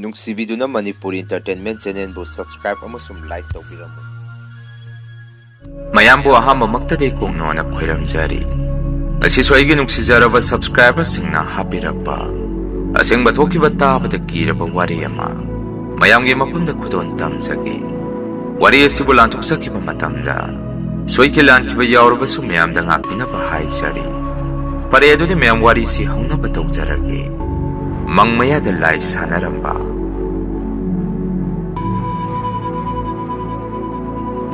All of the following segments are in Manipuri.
ꯅꯨꯡꯁꯤꯕꯤꯗꯨꯅ ꯃꯅꯤꯄꯨꯔꯤ ꯏꯟꯇꯔꯇꯦꯟꯃꯦꯟ ꯆꯦꯅꯦꯜꯕꯨ ꯁꯕꯁꯀ꯭ꯔꯥꯏꯕ ꯑꯃꯁꯨꯡ ꯂꯥꯏꯛ ꯇꯧꯕꯤꯔꯝꯃꯨ꯫ ꯃꯌꯥꯝꯕꯨ ꯑꯍꯥꯟꯕꯃꯛꯇꯗꯤ ꯀꯣꯡꯅꯣꯅ ꯈꯣꯏꯔꯝꯖꯔꯤ꯫ ꯉꯁꯤꯁꯨ ꯑꯩꯒꯤ ꯅꯨꯡꯁꯤꯖꯔꯕ ꯁꯕꯁꯀ꯭ꯔꯥꯏꯕꯔꯁꯤꯡꯅ ꯍꯥꯞꯄꯤꯔꯛꯄ ꯑꯁꯦꯡꯕ ꯊꯣꯛꯈꯤꯕ ꯇꯥꯕꯗ ꯀꯤꯔꯕ ꯋꯥꯔꯤ ꯑꯃ ꯃꯌꯥꯝꯒꯤ ꯃꯐꯝꯗ ꯈꯨꯗꯣꯟ ꯇꯝꯖꯒꯦ꯫ ꯋꯥꯔꯤ ꯑꯁꯤꯕꯨ ꯂꯥꯟꯊꯣꯛꯆꯈꯤꯕ ꯃꯇꯝꯗ ꯁꯣꯏꯈꯤ ꯂꯥꯟꯈꯤꯕ ꯌꯥꯎꯔꯕꯁꯨ ꯃꯌꯥꯝꯗ ꯉꯥꯛꯄꯤꯅꯕ ꯍꯥꯏꯖꯔꯤ꯫ ꯐꯔꯦ ꯑꯗꯨꯗꯤ ꯃꯌꯥꯝ ꯋꯥꯔꯤꯁꯤ ꯍꯧꯅꯕ ꯇꯧꯖꯔꯒꯦ꯫ ꯃꯪ ꯃꯌꯥꯗ ꯂꯥꯏ ꯁꯥꯟꯅꯔꯝꯕ꯫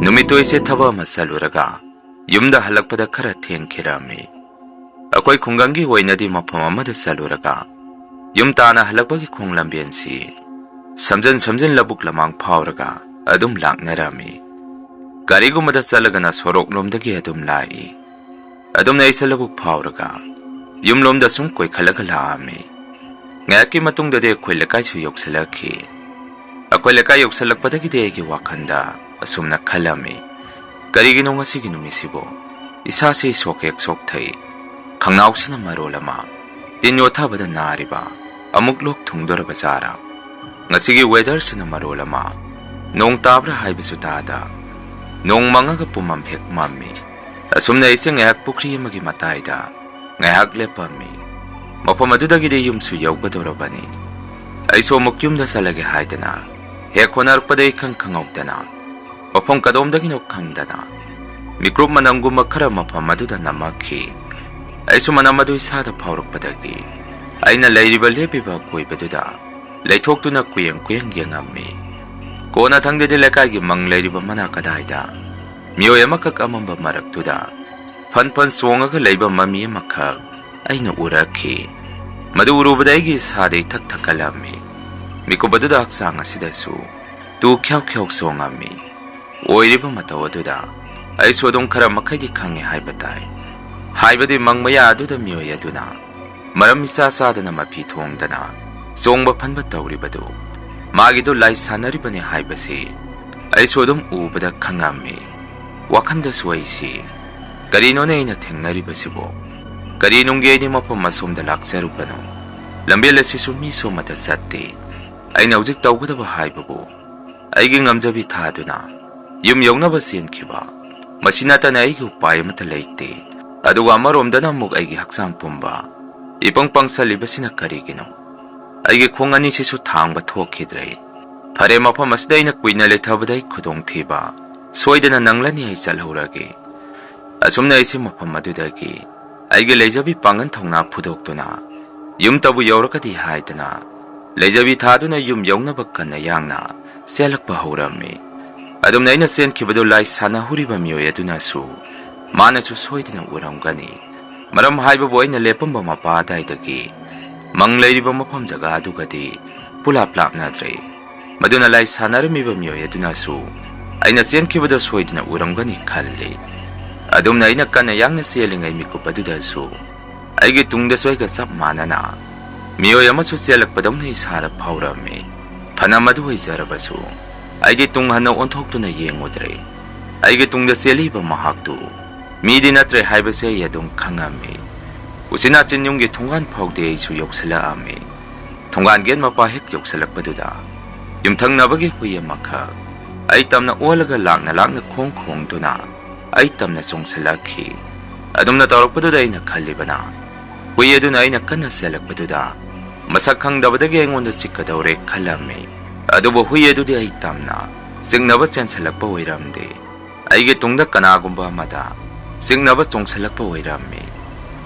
ꯅꯨꯃꯤꯠꯇꯣꯏꯁꯦ ꯊꯕꯛ ꯑꯃ ꯆꯠꯂꯨꯔꯒ ꯌꯨꯝꯗ ꯍꯜꯂꯛꯄꯗ ꯈꯔ ꯊꯦꯡꯈꯤꯔꯝꯃꯤ꯫ ꯑꯩꯈꯣꯏ ꯈꯨꯡꯒꯪꯒꯤ ꯑꯣꯏꯅꯗꯤ ꯃꯐꯝ ꯑꯃꯗ ꯆꯠꯂꯨꯔꯒ ꯌꯨꯝ ꯇꯥꯅ ꯍꯜꯂꯛꯄꯒꯤ ꯈꯣꯡ ꯂꯝꯕꯦꯟꯁꯤ ꯁꯝꯖꯟ ꯂꯧꯕꯨꯛ ꯂꯃꯥꯡ ꯐꯥꯎꯔꯒ ꯑꯗꯨꯝ ꯂꯥꯛꯅꯔꯝꯃꯤ꯫ ꯒꯥꯔꯤꯒꯨꯝꯕꯗ ꯆꯠꯂꯒꯅ ꯁꯣꯔꯣꯛꯂꯣꯝꯗꯒꯤ ꯑꯗꯨꯝ ꯂꯥꯛꯏ꯫ ꯑꯗꯨꯝꯅ ꯑꯩꯁꯦ ꯂꯧꯕꯨꯛ ꯐꯥꯎꯔꯒ ꯌꯨꯝꯂꯣꯝꯗ ꯁꯨꯝ ꯀꯣꯏꯈꯠꯂꯒ ꯂꯥꯛꯑꯝꯃꯤ꯫ ꯉꯥꯏꯍꯥꯛꯀꯤ ꯃꯇꯨꯡꯗꯗꯤ ꯑꯩꯈꯣꯏ ꯂꯩꯀꯥꯏꯁꯨ ꯌꯧꯁꯤꯜꯂꯛꯈꯤ꯫ ꯑꯩꯈꯣꯏ ꯂꯩꯀꯥꯏ ꯌꯧꯁꯤꯜꯂꯛꯄꯗꯒꯤꯗꯤ ꯑꯩꯒꯤ ꯋꯥꯈꯜꯗ ꯑꯁꯨꯝꯅ ꯈꯜꯂꯝꯃꯤ, ꯀꯔꯤꯒꯤꯅꯣ ꯉꯁꯤꯒꯤ ꯅꯨꯃꯤꯠꯁꯤꯕꯨ ꯏꯁꯥꯁꯤ ꯁꯣꯛ ꯍꯦꯛ ꯁꯣꯛꯊꯩ, ꯈꯪꯅꯥꯎꯁꯤꯅ ꯃꯔꯣꯜ ꯑꯃ ꯇꯤꯟ ꯌꯣꯠꯊꯕꯗ ꯅꯥꯔꯤꯕ, ꯑꯃꯨꯛ ꯂꯣꯛ ꯊꯨꯡꯗꯣꯔꯕ ꯖꯥꯔꯥ, ꯉꯁꯤꯒꯤ ꯋꯦꯗꯔꯁꯤꯅ ꯃꯔꯣꯜ ꯑꯃ ꯅꯣꯡ ꯇꯥꯕ꯭ꯔꯥ ꯍꯥꯏꯕꯁꯨ ꯇꯥꯗ, ꯅꯣꯡ ꯃꯪꯉꯒ ꯄꯨꯝꯃꯝ ꯍꯦꯛ ꯃꯝꯃꯤ꯫ ꯑꯁꯨꯝꯅ ꯑꯩꯁꯦ ꯉꯥꯏꯍꯥꯛ ꯄꯨꯈ꯭ꯔꯤ ꯑꯃꯒꯤ ꯃꯇꯥꯏꯗ ꯉꯥꯏꯍꯥꯛ ꯂꯦꯞꯄꯝꯃꯤ꯫ ꯃꯐꯝ ꯑꯗꯨꯗꯒꯤꯗꯤ ꯌꯨꯝꯁꯨ ꯌꯧꯒꯗꯧꯔꯕꯅꯤ꯫ ꯑꯩꯁꯨ ꯑꯃꯨꯛ ꯌꯨꯝꯗ ꯆꯠꯂꯒꯦ ꯍꯥꯏꯗꯅ ꯍꯦꯛ ꯍꯣꯠꯅꯔꯛꯄꯗ ꯏꯈꯪ ꯈꯪꯍꯧꯗꯅ ꯃꯐꯝ ꯀꯗꯣꯝꯗꯒꯤꯅꯣ ꯈꯪꯗꯅ ꯃꯤꯀ꯭ꯔꯨꯞ ꯃꯅꯝꯒꯨꯝꯕ ꯈꯔ ꯃꯐꯝ ꯑꯗꯨꯗ ꯅꯝꯃꯛꯈꯤ꯫ ꯑꯩꯁꯨ ꯃꯅꯝ ꯑꯗꯨ ꯏꯁꯥꯗ ꯐꯥꯎꯔꯛꯄꯗꯒꯤ ꯑꯩꯅ ꯂꯩꯔꯤꯕ ꯂꯦꯞꯄꯤꯕ ꯑꯀꯣꯏꯕꯗꯨꯗ ꯂꯩꯊꯣꯛꯇꯨꯅ ꯀꯨꯌꯦꯡ ꯌꯦꯡꯉꯝꯃꯤ꯫ ꯀꯣꯟꯅ ꯊꯪꯗꯗꯤ ꯂꯩꯀꯥꯏꯒꯤ ꯃꯪ ꯂꯩꯔꯤꯕ ꯃꯅꯥꯛ ꯀꯗꯥꯏꯗ ꯃꯤꯑꯣꯏ ꯑꯃꯈꯛ ꯑꯃꯝꯕ ꯃꯔꯛꯇꯨꯗ ꯐꯟ ꯆꯣꯡꯉꯒ ꯂꯩꯕ ꯃꯃꯤ ꯑꯃꯈꯛ ꯑꯩꯅ ꯎꯔꯛꯈꯤ꯫ ꯃꯗꯨ ꯎꯔꯨꯕꯗ ꯑꯩꯒꯤ ꯏꯁꯥꯗ ꯏꯊꯛ ꯊꯛꯀꯠꯂꯝꯃꯤ꯫ ꯃꯤꯀꯨꯞ ꯑꯗꯨꯗ ꯍꯛꯆꯥꯡ ꯑꯁꯤꯗꯁꯨ ꯇꯨ ꯈ꯭ꯌꯥꯎ ꯆꯣꯡꯉꯝꯃꯤ꯫ ꯑꯣꯏꯔꯤꯕ ꯃꯇꯧ ꯑꯗꯨꯗ ꯑꯩꯁꯨ ꯑꯗꯨꯝ ꯈꯔ ꯃꯈꯩꯗꯤ ꯈꯪꯉꯦ ꯍꯥꯏꯕ ꯇꯥꯏ꯫ ꯍꯥꯏꯕꯗꯤ ꯃꯪ ꯃꯌꯥ ꯑꯗꯨꯗ ꯃꯤꯑꯣꯏ ꯑꯗꯨꯅ ꯃꯔꯝ ꯏꯆꯥ ꯆꯥꯗꯅ ꯃꯐꯤ ꯊꯣꯡꯗꯅ ꯆꯣꯡꯕ ꯐꯟꯕ ꯇꯧꯔꯤꯕꯗꯨ ꯃꯥꯒꯤꯗꯨ ꯂꯥꯏ ꯁꯥꯟꯅꯔꯤꯕꯅꯤ ꯍꯥꯏꯕꯁꯤ ꯑꯩꯁꯨ ꯑꯗꯨꯝ ꯎꯕꯗ ꯈꯪꯉꯝꯃꯤ꯫ ꯋꯥꯈꯟꯗꯁꯨ ꯑꯩꯁꯤ ꯀꯔꯤꯅꯣꯅꯦ ꯑꯩꯅ ꯊꯦꯡꯅꯔꯤꯕꯁꯤꯕꯨ? ꯀꯔꯤꯅꯨꯡꯒꯤ ꯑꯩꯗꯤ ꯃꯐꯝ ꯑꯁꯣꯝꯗ ꯂꯥꯛꯆꯔꯨꯕꯅꯣ? ꯂꯝꯕꯦꯜ ꯑꯁꯤꯁꯨ ꯃꯤꯁꯨ ꯑꯃꯠꯇ ꯆꯠꯇꯦ꯫ ꯑꯩꯅ ꯍꯧꯖꯤꯛ ꯇꯧꯒꯗꯕ ꯍꯥꯏꯕꯕꯨ ꯑꯩꯒꯤ ꯉꯝꯖꯕꯤ ꯊꯥꯗꯨꯅ ꯌꯨꯝ ꯌꯧꯅꯕ ꯆꯦꯟꯈꯤꯕ, ꯃꯁꯤ ꯅꯠꯇꯅ ꯑꯩꯒꯤ ꯎꯄꯥꯏ ꯑꯃꯠꯇ ꯂꯩꯇꯦ꯫ ꯑꯗꯨꯒ ꯑꯃꯔꯣꯝꯗꯅ ꯑꯃꯨꯛ ꯑꯩꯒꯤ ꯍꯛꯆꯥꯡ ꯄꯨꯝꯕ ꯏꯄꯪ ꯄꯪꯁꯜꯂꯤꯕꯁꯤꯅ ꯀꯔꯤꯒꯤꯅꯣ? ꯑꯩꯒꯤ ꯈꯣꯡ ꯑꯅꯤꯁꯤꯁꯨ ꯊꯥꯡꯕ ꯊꯣꯛꯈꯤꯗ꯭ꯔꯦ꯫ ꯐꯔꯦ, ꯃꯐꯝ ꯑꯁꯤꯗ ꯑꯩꯅ ꯀꯨꯏꯅ ꯂꯩꯊꯕꯗ ꯑꯩ ꯈꯨꯗꯣꯡꯊꯤꯕ ꯁꯣꯏꯗꯅ ꯅꯪꯂꯅꯤ, ꯑꯩ ꯆꯠꯍꯧꯔꯒꯦ꯫ ꯑꯁꯨꯝꯅ ꯑꯩꯁꯦ ꯃꯐꯝ ꯑꯗꯨꯗꯒꯤ ꯑꯩꯒꯤ ꯂꯩꯖꯕꯤ ꯄꯥꯡꯒꯟ ꯊꯧꯅꯥ ꯐꯨꯗꯣꯛꯇꯨꯅ ꯌꯨꯝꯇꯕꯨ ꯌꯧꯔꯒꯗꯤ ꯍꯥꯏꯗꯅ ꯂꯩꯖꯕꯤ ꯊꯥꯗꯨꯅ ꯌꯨꯝ ꯌꯧꯅꯕ ꯀꯟꯅ ꯌꯥꯡꯅ ꯆꯦꯜꯂꯛꯄ ꯍꯧꯔꯝꯃꯤ꯫ ꯑꯗꯨꯝꯅ ꯑꯩꯅ ꯆꯦꯟꯈꯤꯕꯗꯨ ꯂꯥꯏ ꯁꯥꯟꯅꯍꯧꯔꯤꯕ ꯃꯤꯑꯣꯏ ꯑꯗꯨꯅꯁꯨ ꯃꯥꯅꯁꯨ ꯁꯣꯏꯗꯅ ꯎꯔꯝꯒꯅꯤ꯫ ꯃꯔꯝ ꯍꯥꯏꯕꯕꯨ ꯑꯩꯅ ꯂꯦꯞꯄꯝꯕ ꯃꯄꯥ ꯑꯗꯥꯏꯗꯒꯤ ꯃꯪ ꯂꯩꯔꯤꯕ ꯃꯐꯝ ꯖꯒꯥ ꯑꯗꯨꯒꯗꯤ ꯄꯨꯂꯥꯞ ꯂꯥꯞꯅꯗ꯭ꯔꯦ꯫ ꯃꯗꯨꯅ ꯂꯥꯏ ꯁꯥꯟꯅꯔꯝꯃꯤꯕ ꯃꯤꯑꯣꯏ ꯑꯗꯨꯅꯁꯨ ꯑꯩꯅ ꯆꯦꯟꯈꯤꯕꯗꯨ ꯁꯣꯏꯗꯅ ꯎꯔꯝꯒꯅꯤ ꯈꯜꯂꯤ꯫ ꯑꯗꯨꯝꯅ ꯑꯩꯅ ꯀꯟꯅ ꯌꯥꯡꯅ ꯆꯦꯜꯂꯤꯉꯩ ꯃꯤꯀꯨꯞ ꯑꯗꯨꯗꯁꯨ ꯑꯩꯒꯤ ꯇꯨꯡꯗꯁꯨ ꯑꯩꯒ ꯆꯞ ꯃꯥꯟꯅꯅ ꯃꯤꯑꯣꯏ ꯑꯃꯁꯨ ꯆꯦꯜꯂꯛꯄꯗꯧꯅ ꯏꯁꯥꯗ ꯐꯥꯎꯔꯝꯃꯤ꯫ ꯐꯅ ꯃꯗꯨ ꯑꯣꯏꯖꯔꯕꯁꯨ ꯑꯩꯗꯤ ꯇꯨꯡ ꯍꯟꯅ ꯑꯣꯟꯊꯣꯛꯇꯨꯅ ꯌꯦꯡꯉꯨꯗ꯭ꯔꯦ꯫ ꯑꯩꯒꯤ ꯇꯨꯡꯗ ꯆꯦꯜꯂꯤꯕ ꯃꯍꯥꯛꯇꯨ ꯃꯤꯗꯤ ꯅꯠꯇ꯭ꯔꯦ ꯍꯥꯏꯕꯁꯦ ꯑꯩ ꯑꯗꯨꯝ ꯈꯪꯉꯝꯃꯤ꯫ ꯎꯆꯤꯟꯅꯥꯆꯤꯟ ꯌꯨꯝꯒꯤ ꯊꯣꯡꯒꯥꯟ ꯐꯥꯎꯗꯤ ꯑꯩꯁꯨ ꯌꯧꯁꯤꯜꯂꯛꯑꯝꯃꯤ꯫ ꯊꯣꯡꯒꯥꯟ ꯒꯦꯠ ꯃꯄꯥ ꯍꯦꯛ ꯌꯧꯁꯤꯜꯂꯛꯄꯗꯨꯗ ꯌꯨꯝꯊꯪꯅꯕꯒꯤ ꯍꯨꯏ ꯑꯃꯈꯛ ꯑꯩ ꯇꯝꯅ ꯑꯣꯜꯂꯒ ꯂꯥꯛꯅ ꯈꯣꯡꯗꯨꯅ ꯑꯩ ꯇꯝꯅ ꯆꯣꯡꯁꯤꯜꯂꯛꯈꯤ꯫ ꯑꯗꯨꯝꯅ ꯇꯧꯔꯛꯄꯗꯨꯗ ꯑꯩꯅ ꯈꯜꯂꯤꯕꯅ ꯍꯨꯏ ꯑꯗꯨꯅ ꯑꯩꯅ ꯀꯟꯅ ꯆꯦꯜꯂꯛꯄꯗꯨꯗ ꯃꯁꯛ ꯈꯪꯗꯕꯗꯒꯤ ꯑꯩꯉꯣꯟꯗ ꯆꯤꯛꯀꯗꯧꯔꯦ ꯈꯜꯂꯝꯃꯤ꯫ ꯑꯗꯨꯕꯨ ꯍꯨꯏ ꯑꯗꯨꯗꯤ ꯑꯩ ꯇꯝꯅ ꯆꯤꯡꯅꯕ ꯆꯦꯟꯁꯤꯜꯂꯛꯄ ꯑꯣꯏꯔꯝꯗꯦ꯫ ꯑꯩꯒꯤ ꯇꯨꯡꯗ ꯀꯅꯥꯒꯨꯝꯕ ꯑꯃꯗ ꯆꯤꯡꯅꯕ ꯆꯣꯡꯁꯤꯜꯂꯛꯄ ꯑꯣꯏꯔꯝꯃꯤ꯫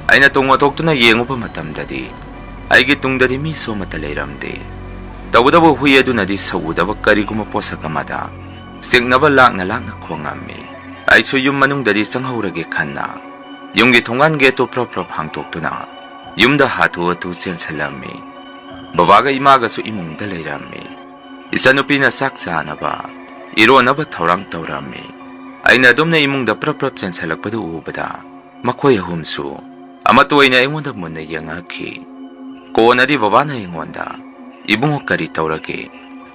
ꯑꯩꯅ ꯇꯨꯡ ꯑꯣꯟꯊꯣꯛꯇꯨꯅ ꯌꯦꯡꯉꯨꯕ ꯃꯇꯝꯗꯗꯤ ꯑꯩꯒꯤ ꯇꯨꯡꯗꯗꯤ ꯃꯤꯁꯨ ꯑꯃꯠꯇ ꯂꯩꯔꯝꯗꯦ꯫ ꯇꯧꯕꯇꯕꯨ ꯍꯨꯏ ꯑꯗꯨꯅꯗꯤ ꯁꯧꯎꯗꯕ ꯀꯔꯤꯒꯨꯝꯕ ꯄꯣꯠꯁꯛ ꯑꯃꯗ ꯆꯤꯡꯅꯕ ꯂꯥꯛꯅ ꯈꯣꯡꯉꯝꯃꯤ꯫ ꯑꯩꯁꯨ ꯌꯨꯝ ꯃꯅꯨꯡꯗꯗꯤ ꯆꯪꯍꯧꯔꯒꯦ ꯈꯟꯅ ꯌꯨꯝꯒꯤ ꯊꯣꯡꯒꯥꯟ ꯒꯦꯠꯇꯨ ꯄ꯭ꯔꯞ ꯍꯥꯡꯇꯣꯛꯇꯨꯅ ꯌꯨꯝꯗ ꯍꯥꯊꯨ ꯆꯦꯟꯁꯤꯜꯂꯝꯃꯤ꯫ ꯕꯕꯥꯒ ꯏꯃꯥꯒꯁꯨ ꯏꯃꯨꯡꯗ ꯂꯩꯔꯝꯃꯤ꯫ ꯏꯆꯟꯅꯨꯄꯤꯅ ꯆꯥꯛ ꯆꯥꯅꯕ ꯏꯔꯣꯟꯅꯕ ꯊꯧꯔꯥꯡ ꯇꯧꯔꯝꯃꯤ꯫ ꯑꯩꯅ ꯑꯗꯨꯝꯅ ꯏꯃꯨꯡꯗ ꯄ꯭ꯔꯞ ꯆꯦꯟꯁꯤꯜꯂꯛꯄꯗꯨ ꯎꯕꯗ ꯃꯈꯣꯏ ꯑꯍꯨꯝꯁꯨ ꯑꯃꯠꯇ ꯑꯣꯏꯅ ꯑꯩꯉꯣꯟꯗ ꯃꯨꯟꯅ ꯌꯦꯡꯉꯛꯈꯤ꯫ ꯀꯣꯟꯅꯗꯤ ꯕꯕꯥꯅ ꯑꯩꯉꯣꯟꯗ, "ꯏꯕꯨꯡꯉꯣ, ꯀꯔꯤ ꯇꯧꯔꯒꯦ?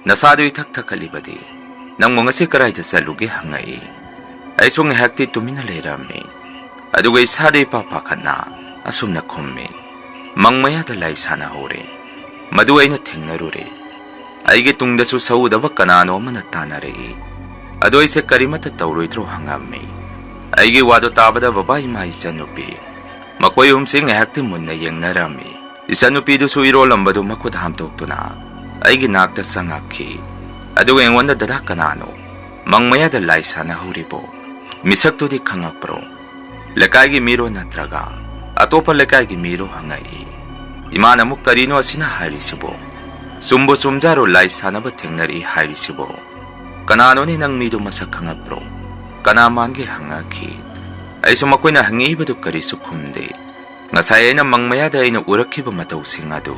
ꯅꯁꯥꯗꯨ ꯏꯊꯛ ꯊꯛꯀꯠꯂꯤꯕꯗꯤ? ꯅꯪꯕꯨ ꯉꯁꯤ ꯀꯔꯥꯏꯗ ꯆꯠꯂꯨꯒꯦ?" ꯍꯪꯉꯛꯏ꯫ ꯑꯩꯁꯨ ꯉꯥꯏꯍꯥꯛꯇꯤ ꯇꯨꯃꯤꯟꯅ ꯂꯩꯔꯝꯃꯤ꯫ ꯑꯗꯨꯒ ꯏꯁꯥꯗ ꯏꯄꯥ ꯄꯥꯈꯠꯅ ꯑꯁꯨꯝꯅ ꯈꯨꯝꯃꯤ, "ꯃꯪ ꯃꯌꯥꯗ ꯂꯥꯏ ꯁꯥꯟꯅꯍꯧꯔꯦ꯫ ꯃꯗꯨ ꯑꯩꯅ ꯊꯦꯡꯅꯔꯨꯔꯦ꯫ ꯑꯩꯒꯤ ꯇꯨꯡꯗꯁꯨ ꯁꯧꯗꯕ ꯀꯅꯥꯅꯣ ꯑꯃꯅ ꯇꯥꯟꯅꯔꯛꯏ꯫ ꯑꯗꯣ ꯑꯩꯁꯦ ꯀꯔꯤꯃꯠꯇ ꯇꯧꯔꯣꯏꯗ꯭ꯔꯣ ꯍꯪꯉꯝꯃꯤ꯫ ꯑꯩꯒꯤ ꯋꯥꯗꯣ ꯇꯥꯕꯗ ꯕꯕꯥ ꯏꯃꯥ ꯏꯆꯟꯅꯨꯄꯤ ꯃꯈꯣꯏ ꯑꯍꯨꯝꯁꯦ ꯉꯥꯏꯍꯥꯛꯇꯤ ꯃꯨꯟꯅ ꯌꯦꯡꯅꯔꯝꯃꯤ꯫ ꯏꯆꯟꯅꯨꯄꯤꯗꯨꯁꯨ ꯏꯔꯣꯜꯂꯝꯕꯗꯨ ꯃꯈꯨꯠ ꯍꯥꯝꯗꯣꯛꯇꯨꯅ ꯑꯩꯒꯤ ꯅꯥꯛꯇ ꯆꯪꯉꯛꯈꯤ꯫ ꯑꯗꯨꯒ ꯑꯩꯉꯣꯟꯗ ꯗꯗꯥ ꯀꯅꯥꯅꯣ? ꯃꯪ ꯃꯌꯥꯗ ꯂꯥꯏ ꯁꯥꯟꯅꯍꯧꯔꯤꯕꯣ? ꯃꯤꯁꯛꯇꯨꯗꯤ ꯈꯪꯉꯛꯄ꯭ꯔꯣ? ꯂꯩꯀꯥꯏꯒꯤ ꯃꯤꯔꯣ ꯅꯠꯇ꯭ꯔꯒ ꯑꯇꯣꯞꯄ ꯂꯩꯀꯥꯏꯒꯤ ꯃꯤꯔꯣ ꯍꯪꯉꯛꯏ꯫ ꯏꯃꯥꯅ ꯑꯃꯨꯛ ꯀꯔꯤꯅꯣ ꯑꯁꯤꯅ ꯍꯥꯏꯔꯤꯁꯤꯕꯣ? ꯆꯨꯝꯕꯨ ꯆꯨꯝꯖꯥꯔꯣ ꯂꯥꯏ ꯁꯥꯟꯅꯕ ꯊꯦꯡꯅꯔꯛꯏ ꯍꯥꯏꯔꯤꯁꯤꯕꯣ? ꯀꯅꯥꯅꯣꯅꯤ ꯅꯪ ꯃꯤꯗꯨ ꯃꯁꯛ ꯈꯪꯉꯛꯄ꯭ꯔꯣ? ꯀꯅꯥ ꯃꯥꯟꯒꯦ ꯍꯪꯉꯛꯈꯤ꯫ ꯑꯩꯁꯨ ꯃꯈꯣꯏꯅ ꯍꯪꯉꯛꯏꯕꯗꯨ ꯀꯔꯤꯁꯨ ꯈꯨꯝꯗꯦ꯫ ꯉꯁꯥꯏ ꯑꯩꯅ ꯃꯪ ꯃꯌꯥꯗ ꯑꯩꯅ ꯎꯔꯛꯈꯤꯕ ꯃꯇꯧꯁꯤꯡ ꯑꯗꯨ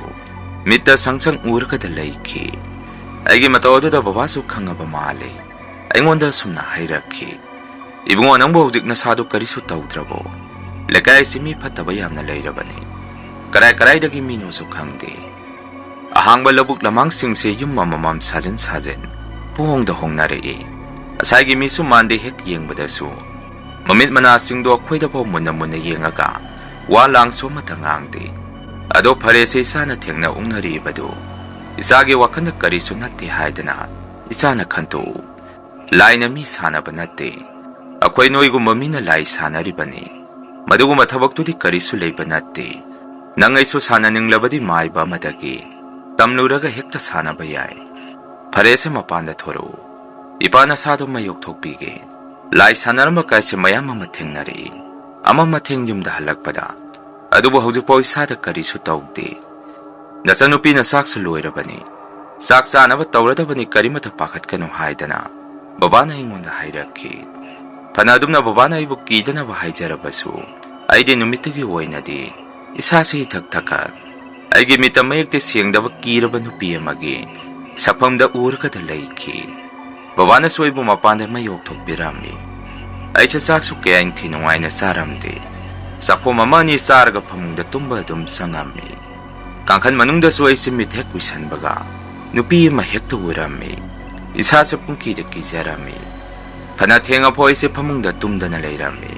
ꯃꯤꯠꯇ ꯁꯪꯁꯪ ꯎꯔꯒꯗ ꯂꯩꯈꯤ꯫ ꯑꯩꯒꯤ ꯃꯇꯧ ꯑꯗꯨꯗ ꯕꯕꯥꯁꯨ ꯈꯪꯉꯕ ꯃꯥꯜꯂꯦ꯫ ꯑꯩꯉꯣꯟꯗ ꯁꯨꯝꯅ ꯍꯩꯔꯛꯈꯤ꯫ ꯏꯕꯨꯡꯉꯣ ꯅꯪꯕꯨ ꯍꯧꯖꯤꯛ ꯅꯁꯥꯗꯨ ꯀꯔꯤꯁꯨ ꯇꯧꯗ꯭ꯔꯕꯣ? ꯂꯩꯀꯥꯏ ꯑꯁꯤ ꯃꯤ ꯐꯠꯇꯕ ꯌꯥꯝꯅ ꯂꯩꯔꯕꯅꯤ꯫ ꯀꯔꯥꯏꯗꯒꯤ ꯃꯤꯅꯣꯁꯨ ꯈꯪꯗꯦ꯫ ꯑꯍꯥꯡꯕ ꯂꯧꯕꯨꯛ ꯂꯝꯍꯥꯡꯁꯤꯡꯁꯦ ꯌꯨꯝ ꯑꯃꯃꯝ ꯁꯥꯖꯤꯟ ꯄꯨꯍꯣꯡꯗ ꯍꯣꯡꯅꯔꯛꯏ꯫ ꯑꯁꯥꯏꯒꯤ ꯃꯤꯁꯨ ꯃꯥꯟꯗꯦ ꯍꯦꯛ ꯌꯦꯡꯕꯗꯁꯨ꯫ ꯃꯃꯤꯠ ꯃꯅꯥꯁꯤꯡꯗꯣ ꯑꯩꯈꯣꯏꯗꯐꯥꯎ ꯃꯨꯟꯅ ꯌꯦꯡꯉꯒ ꯋꯥ ꯂꯥꯡꯁꯨ ꯑꯃꯠꯇ ꯉꯥꯡꯗꯦ꯫ ꯑꯗꯣ ꯐꯔꯦꯁꯦ ꯏꯆꯥꯅ ꯊꯦꯡꯅ ꯎꯛꯅꯔꯤꯕꯗꯨ ꯏꯆꯥꯒꯤ ꯋꯥꯈꯜꯗ ꯀꯔꯤꯁꯨ ꯅꯠꯇꯦ ꯍꯥꯏꯗꯅ ꯏꯆꯥꯅ ꯈꯟꯇꯣꯛꯎ꯫ ꯂꯥꯏꯅ ꯃꯤ ꯁꯥꯟꯅꯕ ꯅꯠꯇꯦ꯫ ꯑꯩꯈꯣꯏ ꯅꯣꯏꯒꯨꯝꯕ ꯃꯤꯅ ꯂꯥꯏ ꯁꯥꯟꯅꯔꯤꯕꯅꯤ꯫ ꯃꯗꯨꯒꯨꯝꯕ ꯊꯕꯛꯇꯨꯗꯤ ꯀꯔꯤꯁꯨ ꯂꯩꯕ ꯅꯠꯇꯦ꯫ ꯅꯪ ꯑꯩꯁꯨ ꯁꯥꯟꯅꯅꯤꯡꯂꯕꯗꯤ ꯃꯥꯏꯕ ꯑꯃꯗꯒꯤ ꯇꯝꯂꯨꯔꯒ ꯍꯦꯛꯇ ꯁꯥꯟꯅꯕ ꯌꯥꯏ꯫ ꯐꯔꯦꯁꯦ ꯃꯄꯥꯟꯗ ꯊꯣꯔꯛꯎ꯫ ꯏꯄꯥ ꯅꯁꯥꯗꯣ ꯃꯌꯣꯛꯊꯣꯛꯄꯤꯒꯦ꯫ ꯂꯥꯏ ꯁꯥꯟꯅꯔꯝꯕ ꯀꯥꯏꯁꯦ ꯃꯌꯥꯝ ꯑꯃ ꯊꯦꯡꯅꯔꯛꯏ꯫ ꯑꯃ ꯃꯊꯦꯡ ꯌꯨꯝꯗ ꯍꯜꯂꯛꯄꯗ꯫ ꯑꯗꯨꯕꯨ ꯍꯧꯖꯤꯛꯐꯥꯎ ꯏꯁꯥꯗ ꯀꯔꯤꯁꯨ ꯇꯧꯗꯦ꯫ ꯅꯆꯟꯅꯨꯄꯤꯅ ꯆꯥꯛꯁꯨ ꯂꯣꯏꯔꯕꯅꯤ꯫ ꯆꯥꯛ ꯆꯥꯅꯕ ꯇꯧꯔꯗꯕꯅꯤ ꯀꯔꯤꯃꯠꯇ ꯄꯥꯈꯠꯀꯅꯨ ꯍꯥꯏꯗꯅ ꯕꯕꯥꯅ ꯑꯩꯉꯣꯟꯗ ꯍꯥꯏꯔꯛꯈꯤ꯫ ꯐꯅ ꯑꯗꯨꯝꯅ ꯕꯕꯥꯅ ꯑꯩꯕꯨ ꯀꯤꯗꯅꯕ ꯍꯥꯏꯖꯔꯕꯁꯨ ꯑꯩꯗꯤ ꯅꯨꯃꯤꯠꯇꯨꯒꯤ ꯑꯣꯏꯅꯗꯤ ꯏꯁꯥꯁꯤ ꯏꯊꯛ ꯊꯛꯀꯠ ꯑꯩꯒꯤ ꯃꯤꯠꯇ ꯃꯌꯦꯛꯇꯤ ꯁꯦꯡꯗꯕ ꯀꯤꯔꯕ ꯅꯨꯄꯤ ꯑꯃꯒꯤ ꯁꯛꯐꯝꯗ ꯎꯔꯒꯗ ꯂꯩꯈꯤ꯫ ꯕꯕꯥꯅꯁꯨ ꯑꯩꯕꯨ ꯃꯄꯥꯟꯗ ꯃꯌꯣꯛꯊꯣꯛꯄꯤꯔꯝꯃꯤ꯫ ꯑꯩꯁꯦ ꯆꯥꯛꯁꯨ ꯀꯌꯥ ꯏꯪꯊꯤ ꯅꯨꯡꯉꯥꯏꯅ ꯆꯥꯔꯝꯗꯦ꯫ ꯆꯥꯛꯈꯣꯝ ꯑꯃ ꯑꯅꯤ ꯆꯥꯔꯒ ꯐꯃꯨꯡꯗ ꯇꯨꯝꯕ ꯑꯗꯨꯝ ꯆꯪꯉꯝꯃꯤ꯫ ꯀꯥꯡꯈꯟ ꯃꯅꯨꯡꯗꯁꯨ ꯑꯩꯁꯦ ꯃꯤꯠ ꯍꯦꯛ ꯎꯏꯁꯟꯕꯒ ꯅꯨꯄꯤ ꯑꯃ ꯍꯦꯛꯇ ꯎꯔꯝꯃꯤ꯫ ꯏꯁꯥꯁꯦ ꯄꯨꯡꯀꯤꯗ ꯀꯤꯖꯔꯝꯃꯤ꯫ ꯐꯅ ꯊꯦꯡꯉꯐꯥꯎ ꯑꯩꯁꯦ ꯐꯃꯨꯡꯗ ꯇꯨꯝꯗꯅ ꯂꯩꯔꯝꯃꯤ꯫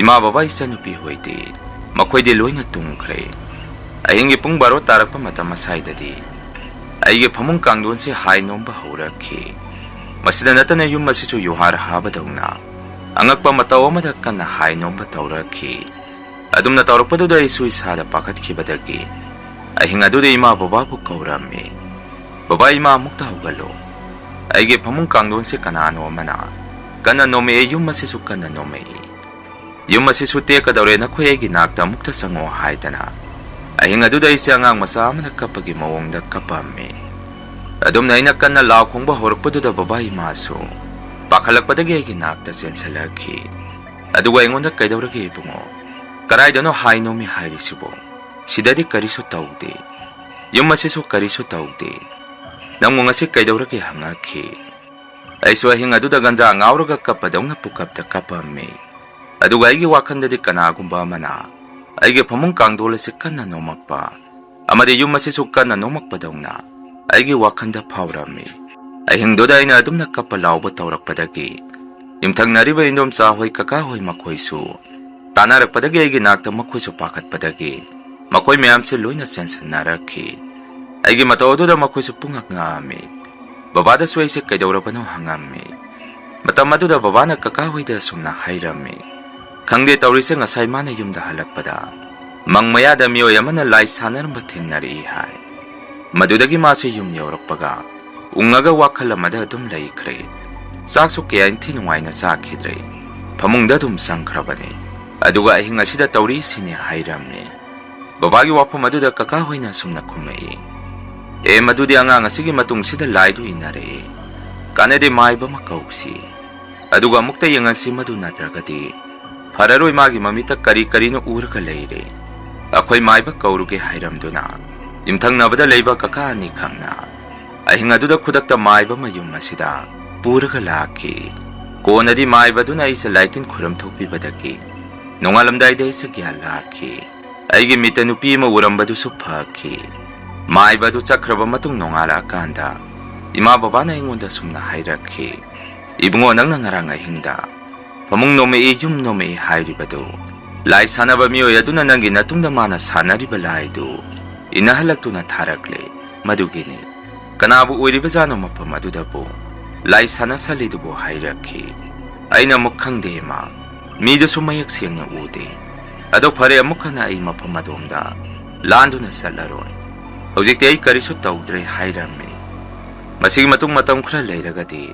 ꯏꯃꯥ ꯕꯕꯥ ꯏꯆꯟꯅꯨꯄꯤ ꯍꯣꯏꯗꯤ ꯃꯈꯣꯏꯗꯤ ꯂꯣꯏꯅ ꯇꯨꯝꯈ꯭ꯔꯦ꯫ ꯑꯍꯤꯡꯒꯤ ꯄꯨꯡ 12 ꯇꯥꯔꯛꯄ ꯃꯇꯝ ꯑꯁꯥꯏꯗꯗꯤ ꯑꯩꯒꯤ ꯐꯃꯨꯡ ꯀꯥꯡꯊꯣꯟꯁꯦ ꯍꯥꯏ ꯅꯣꯝꯕ ꯍꯧꯔꯛꯈꯤ꯫ ꯃꯁꯤꯗ ꯅꯠꯇꯅ ꯌꯨꯝ ꯑꯁꯤꯁꯨ ꯌꯨꯍꯥꯔ ꯍꯥꯕꯗꯧꯅ ꯑꯉꯛꯄ ꯃꯇꯧ ꯑꯃꯗ ꯀꯟꯅ ꯍꯥꯏ ꯅꯣꯝꯕ ꯇꯧꯔꯛꯈꯤ꯫ ꯑꯗꯨꯝꯅ ꯇꯧꯔꯛꯄꯗꯨꯗ ꯑꯩꯁꯨ ꯏꯁꯥꯗ ꯄꯥꯈꯠꯈꯤꯕꯗꯒꯤ ꯑꯍꯤꯡ ꯑꯗꯨꯗ ꯏꯃꯥ ꯕꯕꯥꯕꯨ ꯀꯧꯔꯝꯃꯤ꯫ ꯕꯕꯥ ꯏꯃꯥ ꯑꯃꯨꯛꯇ ꯍꯧꯒꯠꯂꯨ꯫ ꯑꯩꯒꯤ ꯐꯃꯨꯡ ꯀꯥꯡꯊꯣꯟꯁꯦ ꯀꯅꯥꯅꯣ ꯑꯃꯅ ꯀꯟꯅ ꯅꯣꯝꯃꯛꯏ꯫ ꯌꯨꯝ ꯑꯁꯤꯁꯨ ꯀꯟꯅ ꯅꯣꯝꯃꯛꯏ꯫ ꯌꯨꯝ ꯑꯁꯤꯁꯨ ꯇꯦꯛꯀꯗꯧꯔꯦ ꯅꯈꯣꯏ ꯑꯩꯒꯤ ꯅꯥꯛꯇ ꯑꯃꯨꯛꯇ ꯆꯪꯉꯣ ꯍꯥꯏꯗꯅ ꯑꯍꯤꯡ ꯑꯗꯨꯗ ꯑꯩꯁꯦ ꯑꯉꯥꯡ ꯃꯆꯥ ꯑꯃꯅ ꯀꯞꯄꯒꯤ ꯃꯑꯣꯡꯗ ꯀꯞꯄꯝꯃꯤ꯫ ꯑꯗꯨꯝꯅ ꯑꯩꯅ ꯀꯟꯅ ꯂꯥꯎ ꯈꯣꯡꯕ ꯍꯧꯔꯛꯄꯗꯨꯗ ꯕꯕꯥ ꯏꯃꯥꯁꯨ ꯄꯥꯈꯠꯂꯛꯄꯗꯒꯤ ꯑꯩꯒꯤ ꯅꯥꯛꯇ ꯆꯦꯟꯁꯤꯜꯂꯛꯈꯤ꯫ ꯑꯗꯨꯒ ꯑꯩꯉꯣꯟꯗ ꯀꯩꯗꯧꯔꯒꯦ ꯏꯕꯨꯡꯉꯣ? ꯀꯗꯥꯏꯗꯅꯣ ꯍꯥꯏ ꯅꯣꯝꯃꯤ ꯍꯥꯏꯔꯤꯁꯤꯕꯣ? ꯁꯤꯗꯗꯤ ꯀꯔꯤꯁꯨ ꯇꯧꯗꯦ꯫ ꯌꯨꯝ ꯑꯁꯤꯁꯨ ꯀꯔꯤꯁꯨ ꯇꯧꯗꯦ꯫ ꯅꯪꯕꯨ ꯉꯁꯤ ꯀꯩꯗꯧꯔꯒꯦ ꯍꯪꯉꯛꯈꯤ꯫ ꯑꯩꯁꯨ ꯑꯍꯤꯡ ꯑꯗꯨꯗ ꯒꯟꯖꯥ ꯉꯥꯎꯔꯒ ꯀꯞꯄꯗꯧꯅ ꯄꯨꯀꯞꯇ ꯀꯞꯄꯝꯃꯤ꯫ ꯑꯗꯨꯒ ꯑꯩꯒꯤ ꯋꯥꯈꯜꯗꯗꯤ ꯀꯅꯥꯒꯨꯝꯕ ꯑꯃꯅ ꯑꯩꯒꯤ ꯐꯃꯨꯡ ꯀꯥꯡꯊꯣꯟ ꯑꯁꯤ ꯀꯟꯅ ꯅꯣꯝꯃꯛꯄ ꯑꯃꯗꯤ ꯌꯨꯝ ꯑꯁꯤꯁꯨ ꯀꯟꯅ ꯅꯣꯝꯃꯛꯄꯗꯧꯅ ꯑꯩꯒꯤ ꯋꯥꯈꯜꯗ ꯐꯥꯎꯔꯝꯃꯤ꯫ ꯑꯍꯤꯡꯗꯨꯗ ꯑꯩꯅ ꯑꯗꯨꯝꯅ ꯀꯞꯄ ꯂꯥꯎꯕ ꯇꯧꯔꯛꯄꯗꯒꯤ ꯌꯨꯝꯊꯪꯅꯔꯤꯕ ꯏꯟꯗꯣꯝꯆꯥ ꯍꯣꯏ ꯀꯀꯥ ꯍꯣꯏ ꯃꯈꯣꯏꯁꯨ ꯇꯥꯟꯅꯔꯛꯄꯗꯒꯤ ꯑꯩꯒꯤ ꯅꯥꯛꯇ ꯃꯈꯣꯏꯁꯨ ꯄꯥꯈꯠꯄꯗꯒꯤ ꯃꯈꯣꯏ ꯃꯌꯥꯝꯁꯦ ꯂꯣꯏꯅ ꯆꯦꯟꯁꯤꯟꯅꯔꯛꯈꯤ꯫ ꯑꯩꯒꯤ ꯃꯇꯧ ꯑꯗꯨꯗ ꯃꯈꯣꯏꯁꯨ ꯄꯨꯡꯉꯛ ꯉꯛꯑꯝꯃꯤ꯫ ꯕꯕꯥꯗꯁꯨ ꯑꯩꯁꯦ ꯀꯩꯗꯧꯔꯕꯅꯣ ꯍꯪꯉꯝꯃꯤ꯫ ꯃꯇꯝ ꯑꯗꯨꯗ ꯕꯕꯥꯅ ꯀꯀꯥ ꯍꯣꯏꯗ ꯁꯨꯝꯅ ꯍꯥꯏꯔꯝꯃꯤ꯫ ꯈꯪꯗꯦ ꯇꯧꯔꯤꯁꯦ ꯉꯁꯥꯏ ꯃꯥꯅ ꯌꯨꯝꯗ ꯍꯜꯂꯛꯄꯗ ꯃꯪ ꯃꯌꯥꯗ ꯃꯤꯑꯣꯏ ꯑꯃꯅ ꯂꯥꯏ ꯁꯥꯟꯅꯔꯝꯕ ꯊꯦꯡꯅꯔꯛꯏ ꯍꯥꯏ꯫ ꯃꯗꯨꯗꯒꯤ ꯃꯥꯁꯦ ꯌꯨꯝ ꯌꯧꯔꯛꯄꯒ ꯎꯪꯉꯒ ꯋꯥꯈꯜ ꯑꯃꯗ ꯑꯗꯨꯝ ꯂꯩꯈ꯭ꯔꯦ꯫ ꯆꯥꯛꯁꯨ ꯀꯌꯥ ꯏꯟꯊꯤ ꯅꯨꯡꯉꯥꯏꯅ ꯆꯥꯈꯤꯗ꯭ꯔꯦ꯫ ꯐꯃꯨꯡꯗ ꯑꯗꯨꯝ ꯆꯪꯈ꯭ꯔꯕꯅꯤ꯫ ꯑꯗꯨꯒ ꯑꯍꯤꯡ ꯑꯁꯤꯗ ꯇꯧꯔꯤꯁꯤꯅꯦ ꯍꯥꯏꯔꯝꯃꯤ꯫ ꯕꯕꯥꯒꯤ ꯋꯥꯐꯝ ꯑꯗꯨꯗ ꯀꯀꯥ ꯍꯣꯏꯅ ꯁꯨꯝꯅ ꯈꯨꯝꯃꯛꯏ꯫ ꯃꯗꯨꯗꯤ ꯑꯉꯥꯡ ꯑꯁꯤꯒꯤ ꯃꯇꯨꯡꯁꯤꯗ ꯂꯥꯏꯗꯨ ꯏꯟꯅꯔꯛꯏ꯫ ꯀꯥꯟꯅꯗꯦ ꯃꯥꯏꯕ ꯑꯃ ꯀꯧꯁꯤ꯫ ꯑꯗꯨꯒ ꯑꯃꯨꯛꯇ ꯌꯦꯡꯉꯁꯤ ꯃꯗꯨ ꯅꯠꯇ꯭ꯔꯒꯗꯤ ꯐꯔꯔꯣꯏ ꯃꯥꯒꯤ ꯃꯃꯤꯠꯇ ꯀꯔꯤꯅꯣ ꯎꯔꯒ ꯂꯩꯔꯦ꯫ ꯑꯩꯈꯣꯏ ꯃꯥꯏꯕ ꯀꯧꯔꯨꯒꯦ ꯍꯥꯏꯔꯝꯗꯨꯅ ꯌꯨꯝꯊꯪꯅꯕꯗ ꯂꯩꯕ ꯀꯀꯥ ꯑꯅꯤꯈꯛꯅ ꯑꯍꯤꯡ ꯑꯗꯨꯗ ꯈꯨꯗꯛꯇ ꯃꯥꯏꯕ ꯑꯃ ꯌꯨꯝ ꯑꯁꯤꯗ ꯄꯨꯔꯒ ꯂꯥꯛꯈꯤ꯫ ꯀꯣꯟꯅꯗꯤ ꯃꯥꯏꯕꯗꯨꯅ ꯑꯩꯁꯦ ꯂꯥꯏꯇꯤꯟ ꯈꯨꯔꯝ ꯊꯣꯛꯄꯤꯕꯗꯒꯤ ꯅꯣꯡꯉꯥꯜꯂꯝꯗꯥꯏꯗ ꯑꯩꯁꯦ ꯒ꯭ꯌꯥꯟ ꯂꯥꯛꯈꯤ꯫ ꯑꯩꯒꯤ ꯃꯤꯠꯇ ꯅꯨꯄꯤ ꯑꯃ ꯎꯔꯝꯕꯗꯨꯁꯨ ꯐꯈꯤ꯫ ꯃꯥꯏꯕ ꯑꯗꯨ ꯆꯠꯈ꯭ꯔꯕ ꯃꯇꯨꯡ ꯅꯣꯡꯉꯥꯜꯂꯛꯑꯀꯥꯟꯗ ꯏꯃꯥ ꯕꯕꯥꯅ ꯑꯩꯉꯣꯟꯗ ꯁꯨꯝꯅ ꯍꯥꯏꯔꯛꯈꯤ꯫ ꯏꯕꯨꯡꯉꯣ ꯅꯪꯅ ꯉꯔꯥꯡ ꯑꯍꯤꯡꯗ ꯐꯃꯨꯡ ꯅꯣꯝꯃꯛꯏ ꯌꯨꯝ ꯅꯣꯝꯃꯛꯏ ꯍꯥꯏꯔꯤꯕꯗꯨ ꯂꯥꯏ ꯁꯥꯟꯅꯕ ꯃꯤꯑꯣꯏ ꯑꯗꯨꯅ ꯅꯪꯒꯤ ꯅꯇꯨꯡꯗ ꯃꯥꯅ ꯁꯥꯟꯅꯔꯤꯕ ꯂꯥꯏꯗꯨ ꯏꯟꯅꯍꯜꯂꯛꯇꯨꯅ ꯊꯥꯔꯛꯂꯦ ꯃꯗꯨꯒꯤꯅꯤ꯫ Kanabu oiribajano mapam adudabu lai sana salidubu hairaki. Aina amuk khangde ma midasu mayak sengna ude. Ado phare amuk kana ai mapam adomda landuna sallaroi. Hojikti ai karisu tawdre hairame. Masigi matung matam khra leiragadi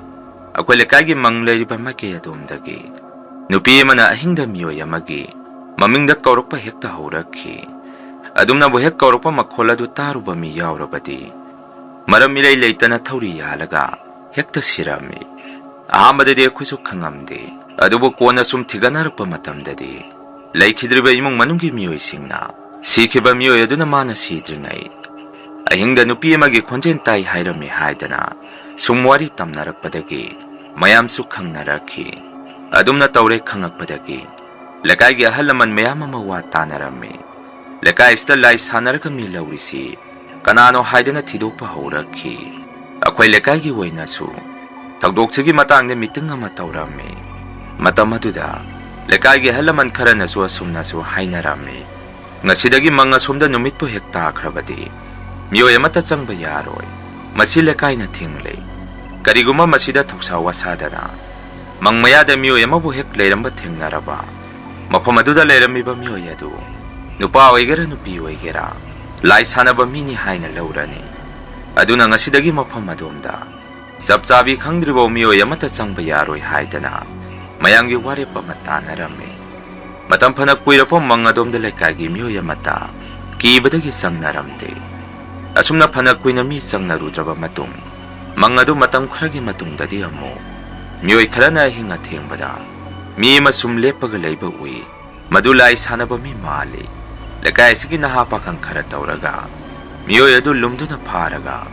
akwai lekagi mang leiriba make adomdagi nupi mana ahingda miyoy amagi mamingda kaurokpa hekta haurakhi. Adumna bu hek kaurokpa makholadu taruba mi yaurabadi maram milai leitana thauri yalaga hekta sirami. Ahammadadi akhuisu khangamde adubu kona sum thiganarpa matamdadi laikhidriba imung manunggi miyoy singna sikhiba miyoy aduna mana sidringai ahingda nupi amagi khonjen tai hairami haidana sumwari tamnarakpadagi mayamsu khangnarakhi. Adumna taure khangakpadagi lekaigi ahalaman mayam ama wa tanarami. Lekai sta lai sanaraga mi laurisi kanano haidana thidokpa haurakhi. Akwai lekaigi wainasu thagdokchigi matangde meeting ama taurami. Matam aduda lekaigi ahalaman kharanasu asumnasu hainarami. Ngasidagi manga somda numitpu hek takhrabadi miyoy amata changba yaroi. Masi lekaina thinglei kariguma masida thoksa wasadana mangmayada miyoy amabu hek leiramba thingnaraba mafam aduda leiramiba miyoy adu nupa oigera nupi oigera lai sanaba mini haina laurani. Aduna ngasidagi mafam adomda sapchabi khangdribo miyoy amata changba yaroi haidana mayanggi warepa matanarami. Matam phanak puirapom mangadomda lekaigi miyoy amata kibadagi changnaramde. Asumna phanak kuina mi changnarudraba matung mangadu matam kharagi matungdadi amu miyoy kharana hinga thengbada mi masum lepaga leiba ui madu lai sanaba mi mali. Lekai sigi naha pakhang khara tauraga miyoy adu lumduna pharaga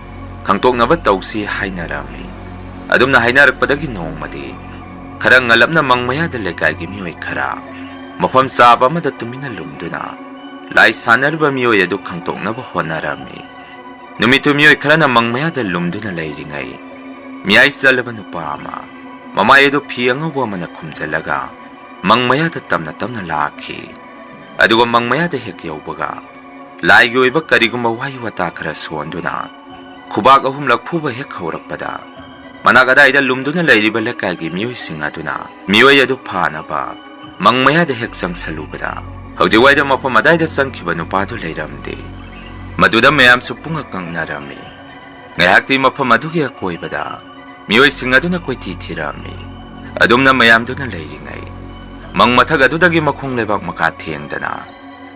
khangtoknaba tausi hainarami. Adumna hainarakpadagi nongmadi khara ngalapna mangmayada lekaigi miyoy khara mafam chaba amada tumina lumduna lai sanarba miyoy adu khangtoknaba honarami. Numitu miyoy kharana mangmayada lumduna leiringai miyai chalaba nupa ama mamai adu phi angawba amana khumjalaga mangmayada tamna tamna lakhi. Aduga mangmayada hek yaubaga laigi oiba kariguma wahi wata khara sonduna khubak ahumlak phuba hek haurakpada managadaida lumduna leiriba lekaigi miyoy sing aduna miyoy adu phanaba mangmayada hek changsalubada haujiwaida mafam adaida changkhiba nupadu leiramde. Maduda mayam supunga kangnarami. Ngayakti mafam adugi akoibada miyoy sing aduna koiti thirami. Adumna mayam duna leiringai mangmathag adudagi makhong lebak maka thengdana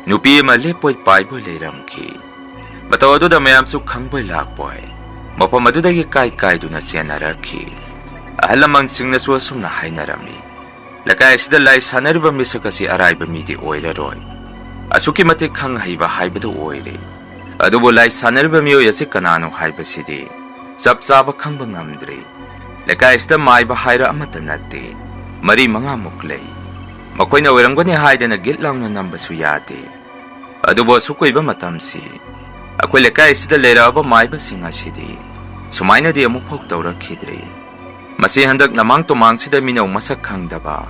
nupi ama lepoi paiboi leiramki. Mataw aduda mayam su khangboi lakboi mafam adudagi kai kai duna senaraki. Ahalamang singna su asumna hainarami. Lekai sida lai sanariba misakasi araiba midi oiraroi asuki matik khang haiba haibadu oire. Adubo lai sanariba miyoy ase kanano haibasidi chap chaba khangba ngamdre. Lekai sida maiba haira amata natte mari manga muklei makoina oirangani haidana gitlangna nambasu yade. Adubo sukoiba matamsi akwai lekai sida leiraba maiba singasidi sumaina di amuk phok tawrakhidre. Masi handak namang tumang sida minaw masak khangdaba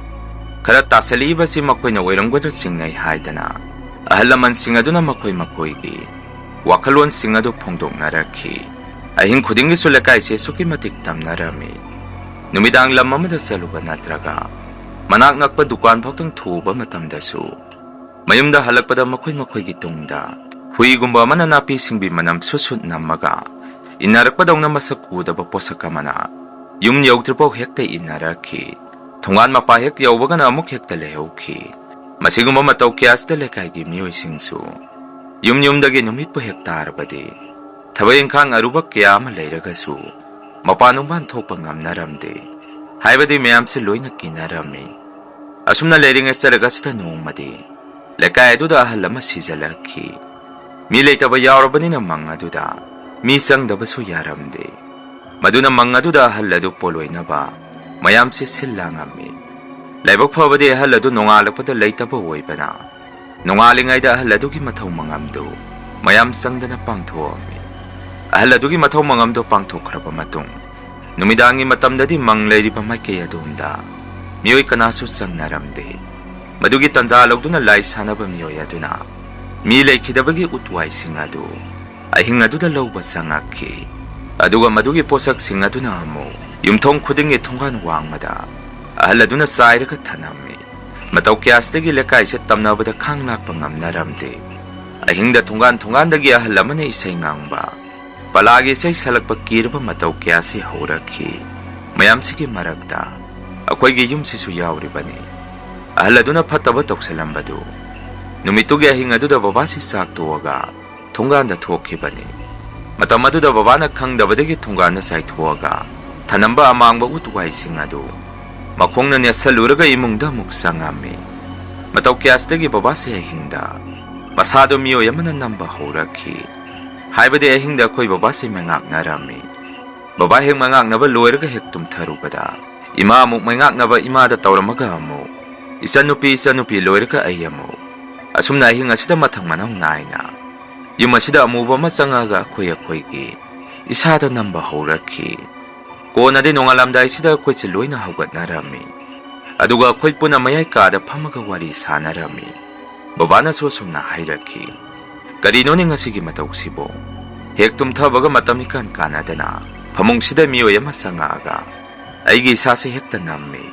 khara tasaliba si makoina oirangwada singngai haidana ahalaman singaduna makoigi wakalon singadu phongdoknarakhi. Ahing khudingi su lekai se suki matik tamnarami. Numidang lam amada saluba natraga manak nakpa dukan phoktung thuba matamdasu mayumda halakpada makoigi tungda huigumba amana napi singbi manam susut namaga inarakpadawna masakudaba posakamana yum yautripaw hekta inarakhi. Thungan mapa hek yaubagana amuk hekta lehauki. Masigumba mataw kiyasda lekaigi miyoy singsu yumdagi numitpu hekta arabadi thabay ingkhang aruba kaya ama leiragasu mapanungban thokpa ngamnaramde haibadi mayamse loina kinarami. Asumna leiringai charaga sida nongmadi lekai aduda ahal ama sijalakhi. Mi leitaba yaurabanina mang aduda mi changdabasu yaramde. Maduna mang aduda ahal adu poloinaba mayamse sillangami. Laibak phabadi ahal adu nongalakpada leitaba oibana nongalingaida ahal adugi mathaw mangamdo mayam changdana pangthoami. Ahal adugi mathaw mangamdo pangthokhraba matung numidangi matamdadi mang leiriba maikei adumda miyoy kanasu changnaramde. Madugi tanja lawduna lai sanaba miyoy aduna mi leikhidabagi utwai sing adu ahing aduda lawba changakhi. Aduga madugi posaksing aduna amu yumthong khudingi thonggan wangmada ahal aduna sairaga thanami. Matau kyasidagi lekai se tamnabada khanglakpa ngamnaramde. Ahingda thonggan-thonggandagi ahal amana isai ngangba palagi isai salakpa kirba matau kyasi haurakhi. Mayamsigi marakta akoigi yumsisu yauribani. Ahal aduna phattaba tokselambadu numitugi ahing aduda babasi saktuaga thongganda thokhibani. Matam aduda babana khangdabadagi thongganda saithuaga thanamba amangba utwaising adu makhongna nesaluraga imungda muksangami. Matau kyasdagi babasi ahingda masado miyoy amana namba haurakhi. Haibade ahingda akoi babasi mengaknarami. Baba heng mengaknaba loiraga hek tumtharubada ima amuk mengaknaba imada tauramaga amu isanupi loiraga ayamu. Asumna ahing asida mathang manang naina yum asida amuba machangaga akoigi isada namba haurakhi. Konadi nongalamdai sida akoi loina haugatnarami. Aduga akoi puna mayai kada phamaga wari sanarami. Babana so sumna hairakhi. Karino ni ngasigi matauksibo hek tumthabaga matamikan kanadana phamungsida miyoy ama sangaga aigi isase hekta nammi.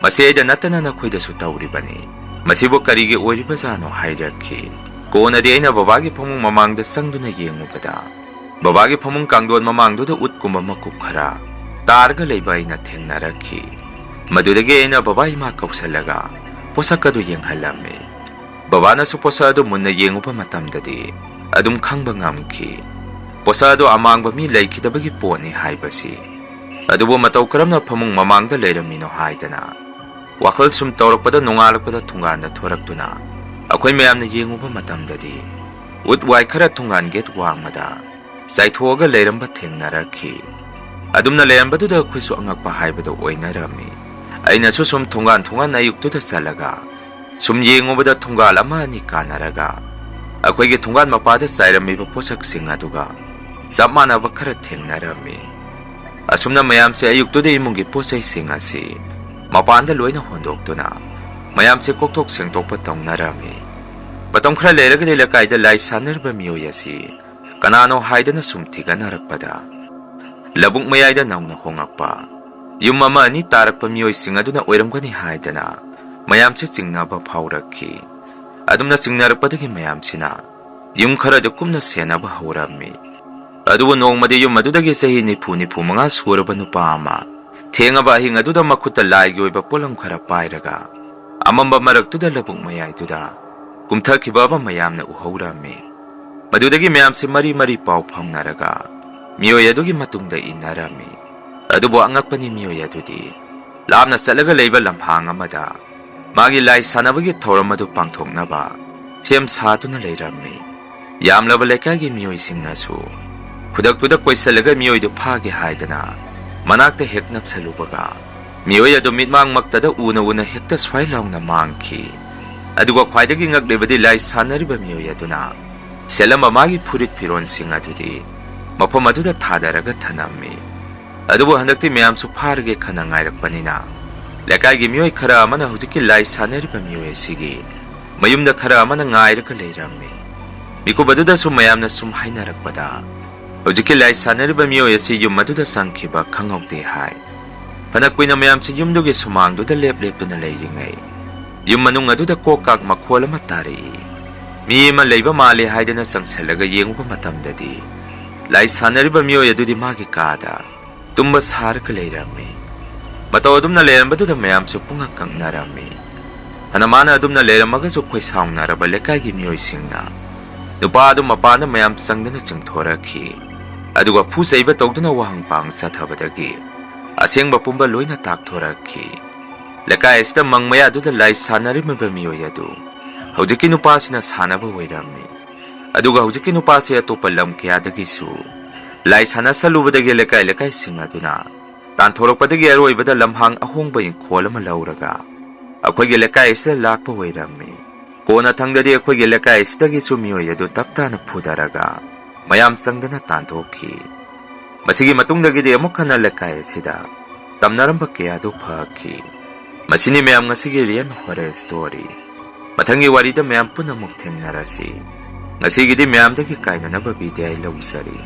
Masi aida natana nakhoidasu tauribani. Masibo karigi oiribazano hairakhi. Konadi aina babagi phamung mamangda sangduna yengubada babagi phamung kangdon mamangduda utkumba makuk khara targa leiba aina thengnarakhi. Madudagi aina baba ima kausalaga posakadu yenghalami. Babana su posado munna yenguba matamdadi adum khangba ngamki. Posado amangba mi leikidabagi poni haibasi. Adubo matau karamna phamung mamangda leiramino haidana wakhal sum tawrakpada nongalakpada thunganda thoraktuna akhoi mayamna yenguba matamdadi utwai khara thungan get wangmada saithoga leiramba thengnarakhi. Adumna leirambadu khoisu angakpa haibada oinarami. Aina su sum thungan ayuktuda salaga sum yengubada thungal ama ani kanaraga akhoigi thungan mapada sairamiba posaksing aduga sammanaba khara thengnarami. Asumna mayamse ayuktuda imungi posai singasi mapanda loina hondoktuna mayamse koktok sengtokpa tongnarami. Batam khara leiragadi lakaida lai sanarba miyoy asi kanano haidana sumtiga narakpada labuk mayayda nauna hongakpa yum ama ani tarakpa miyoy singaduna oiramgani haidana mayamse singnaba phaurakhi. Adumna singnarakpadagi mayamsina yum khara kumna senaba haurami. Adubu nongmadi yum adudagi sahi nipu manga suraba nupa ama thengaba ahing aduda makhuta laigi oiba polam khara pairaga amamba maraktuda labuk mayayduda kumthakibaba mayamna uhaurami. Madudagi mayamse mari pau phamnaraga miyoy adugi matungda inarami. Adubu angakpani miyoy adudi lamna salaga leiba lamhang amada magi lai sanabagi thoramadu pangthoknaba sem saduna leirami. Yamlaba lekagi miyoy singnasu khudaktuda koisalaga miyoy du phage haidana manakta heknak salubaga miyoy adu mitmang maktada una hekta swailaungna mangki. Aduga khwaidagi ngaklebadi lai sanariba miyoy aduna selamba magi phurit phiron sing adudi mafam aduda thadaraga thanammi. Adubu handakti mayamsu pharge khana ngairakpanina lekaigi miyoy khara amana hujiki lai sanariba miyoy asigi mayumda khara amana ngairaga leirammi. Mikubaduda su mayamna sum hainarakpada hujiki lai sanariba miyoy asi yum aduda sangkhiba khangokde hai. Panakpuina mayamsi yumdugi sumangduda lepduna leiringai yum manung aduda kokak makhol ama tari. Mi ama leiba male haidana sangsalaga yenguba matamdadi lai sanariba miyoy adudi magi kada tumba sarka leirammi. Matau adumna leirambadudha mayamsu punga kangnarami. Hanamana adumna leiramagasu khoi saungnaraba lekaigi miyoy singna nupa adu mapana mayam sangdana chingthorakhi. Aduga phu chaiba tawduna wahang pang sathabadagi asengba pumba loina takthorakhi. Lekai asida mangmaya aduda lai sanariba miyoy adu hujiki nupasina sanaba oirammi. Aduga hujiki nupasi atopa lam kayadagisu lai sana salubadagi lekai singaduna tanthorokpadagi aroibada lamhang ahongba ingkhol ama lauraga akhoigi lekai asida lakpa oirammi. Kona thangdadi akhoigi lekai asidagi su miyoy adu taptana phudaraga mayam changdana tanthokhi. Masigi matungdagidi amuk hana lekai asida tamnaramba kayadu phakhi. Masini mayam ngasigi rian horror story. Mathangi warida mayam punamuk thengnarasi. Ngasigidi mayamdagi kainanaba video ay lausari.